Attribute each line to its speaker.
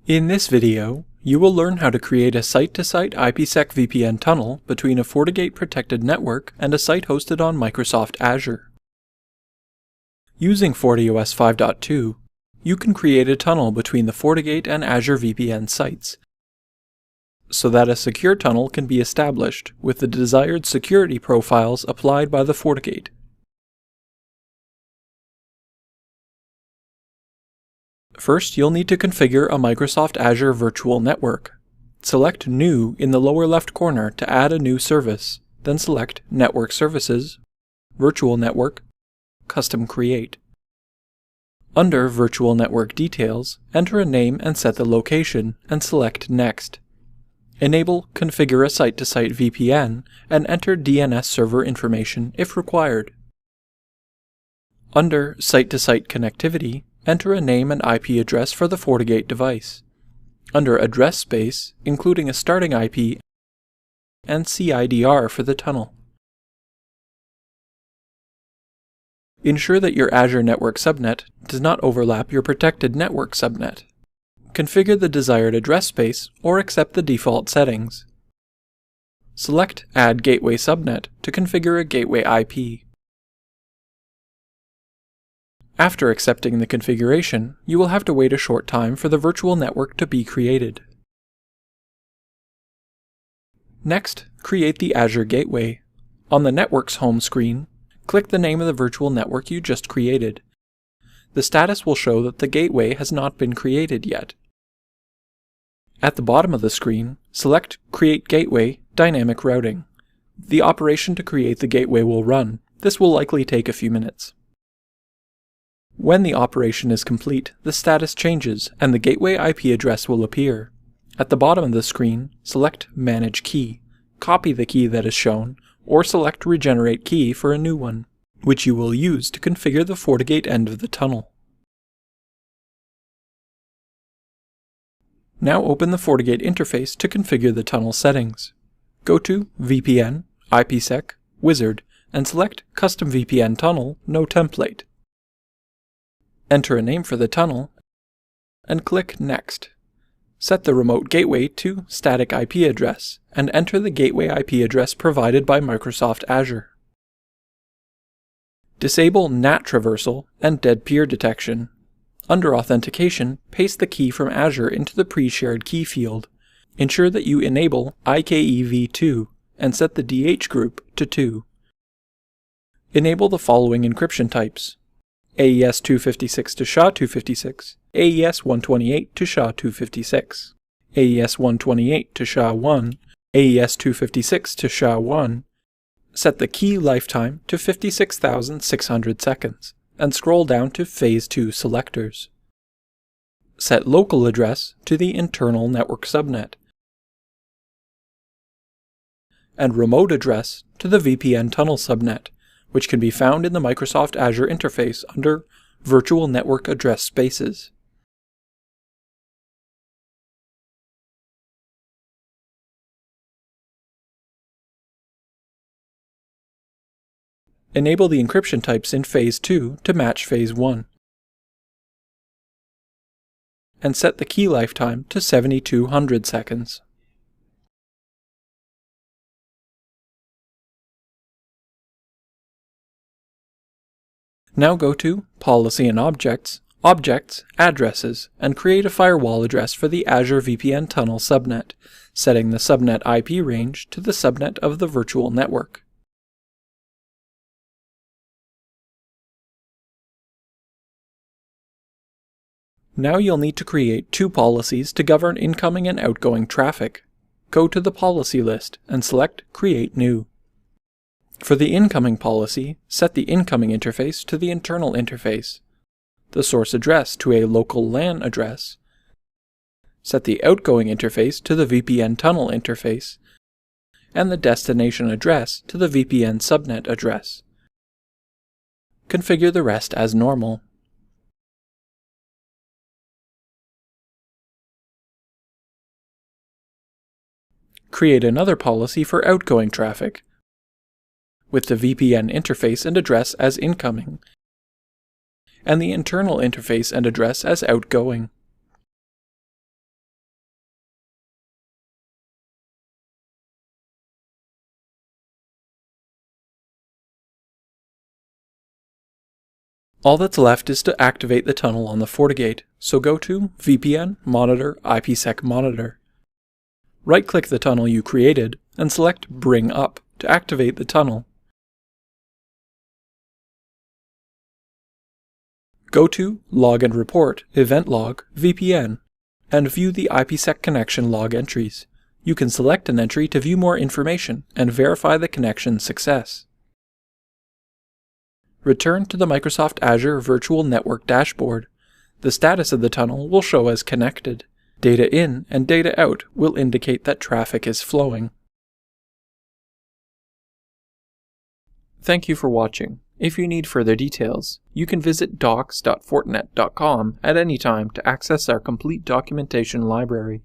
Speaker 1: In this video, you will learn how to create a site-to-site IPsec VPN tunnel between a FortiGate protected network and a site hosted on Microsoft Azure. Using FortiOS 5.2, you can create a tunnel between the FortiGate and Azure VPN sites, so that a secure tunnel can be established with the desired security profiles applied by the FortiGate. First, you'll need to configure a Microsoft Azure virtual network. Select New in the lower left corner to add a new service, then select Network Services, Virtual Network, Custom Create. Under Virtual Network Details, enter a name and set the location, and select Next. Enable Configure a Site-to-Site VPN, and enter DNS server information if required. Under Site-to-Site Connectivity, enter a name and IP address for the FortiGate device. Under Address Space, including a starting IP and CIDR for the tunnel. Ensure that your Azure Network subnet does not overlap your protected network subnet. Configure the desired address space or accept the default settings. Select Add Gateway Subnet to configure a gateway IP. After accepting the configuration, you will have to wait a short time for the virtual network to be created. Next, create the Azure Gateway. On the network's home screen, click the name of the virtual network you just created. The status will show that the gateway has not been created yet. At the bottom of the screen, select Create Gateway Dynamic Routing. The operation to create the gateway will run. This will likely take a few minutes. When the operation is complete, the status changes and the gateway IP address will appear. At the bottom of the screen, select Manage Key. Copy the key that is shown, or select Regenerate Key for a new one, which you will use to configure the FortiGate end of the tunnel. Now open the FortiGate interface to configure the tunnel settings. Go to VPN, IPsec, Wizard, and select Custom VPN Tunnel, No Template. Enter a name for the tunnel, and click Next. Set the remote gateway to static IP address, and enter the gateway IP address provided by Microsoft Azure. Disable NAT traversal and dead peer detection. Under Authentication, paste the key from Azure into the pre-shared key field. Ensure that you enable IKEv2 and set the DH group to 2. Enable the following encryption types: AES-256 to SHA-256, AES-128 to SHA-256, AES-128 to SHA-1, AES-256 to SHA-1. Set the key lifetime to 56,600 seconds, and scroll down to Phase 2 selectors. Set local address to the internal network subnet, and remote address to the VPN tunnel subnet, which can be found in the Microsoft Azure interface under Virtual Network Address Spaces. Enable the encryption types in Phase 2 to match Phase 1, and set the key lifetime to 7,200 seconds. Now go to Policy and Objects, Objects, Addresses, and create a firewall address for the Azure VPN Tunnel subnet, setting the subnet IP range to the subnet of the virtual network. Now you'll need to create two policies to govern incoming and outgoing traffic. Go to the policy list and select Create New. For the incoming policy, set the incoming interface to the internal interface, the source address to a local LAN address, set the outgoing interface to the VPN tunnel interface, and the destination address to the VPN subnet address. Configure the rest as normal. Create another policy for outgoing traffic, with the VPN interface and address as incoming, and the internal interface and address as outgoing. All that's left is to activate the tunnel on the FortiGate, so go to VPN, Monitor, IPsec Monitor. Right-click the tunnel you created and select Bring Up to activate the tunnel. Go to Log and Report, Event Log, VPN, and view the IPsec connection log entries. You can select an entry to view more information and verify the connection's success. Return to the Microsoft Azure Virtual Network dashboard. The status of the tunnel will show as connected. Data in and data out will indicate that traffic is flowing. Thank you for watching. If you need further details, you can visit docs.fortinet.com at any time to access our complete documentation library.